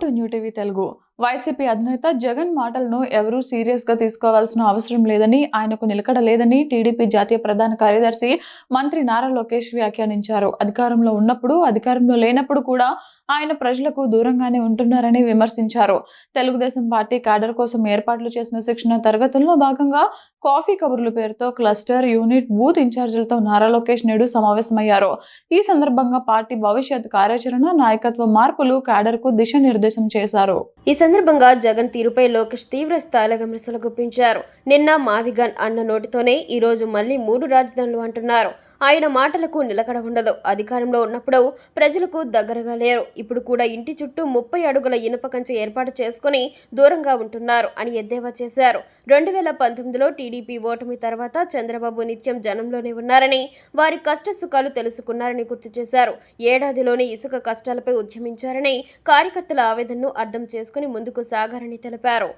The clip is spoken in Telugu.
Welcome to new TV Telugu. YCP అధినేత జగన్ మాటలను ఎవరూ సీరియస్ గా తీసుకోవాల్సిన అవసరం లేదని, ఆయనకు నిలకడ లేదని టీడీపీ జాతీయ ప్రధాన కార్యదర్శి మంత్రి నారా లోకేష్ వ్యాఖ్యానించారు. అధికారంలో ఉన్నప్పుడు, అధికారంలో లేనప్పుడు కూడా ఆయన ప్రజలకు దూరంగానే ఉంటున్నారని విమర్శించారు. తెలుగుదేశం పార్టీ క్యాడర్ కోసం ఏర్పాట్లు చేసిన శిక్షణ తరగతుల్లో భాగంగా కాఫీ కబుర్లు పేరుతో క్లస్టర్, యూనిట్, బూత్ ఇన్ఛార్జీలతో నారా లోకేష్ నేడు సమావేశమయ్యారు. ఈ సందర్భంగా పార్టీ భవిష్యత్ కార్యాచరణ, నాయకత్వ మార్పులు క్యాడర్ కు దిశానిర్దేశం చేశారు. ఈ సందర్భంగా జగన్ తీరుపై లోకేష్ తీవ్ర స్థాయిలో విమర్శలు గుప్పించారు. నిన్న మావిగన్ అన్న నోటితోనే ఈ రోజు మళ్లీ 3 రాజధానులు అంటున్నారు. ఆయన మాటలకు నిలకడ ఉండదు. అధికారంలో ఉన్నప్పుడు ప్రజలకు దగ్గరగా లేరు. ఇప్పుడు కూడా ఇంటి చుట్టూ 30 అడుగుల ఇనుప కంచె ఏర్పాటు చేసుకుని దూరంగా ఉంటున్నారు అని ఎద్దేవా చేశారు. 2019లో టీడీపీ ఓటమి తర్వాత చంద్రబాబు నిత్యం జనంలోనే ఉన్నారని, వారి కష్ట సుఖాలు తెలుసుకున్నారని గుర్తు చేశారు. ఏడాదిలోని ఇసుక కష్టాలపై ఉద్యమించారని, కార్యకర్తల ఆవేదనను అర్థం చేసుకుని ముందుకు సాగారని తెలిపారు.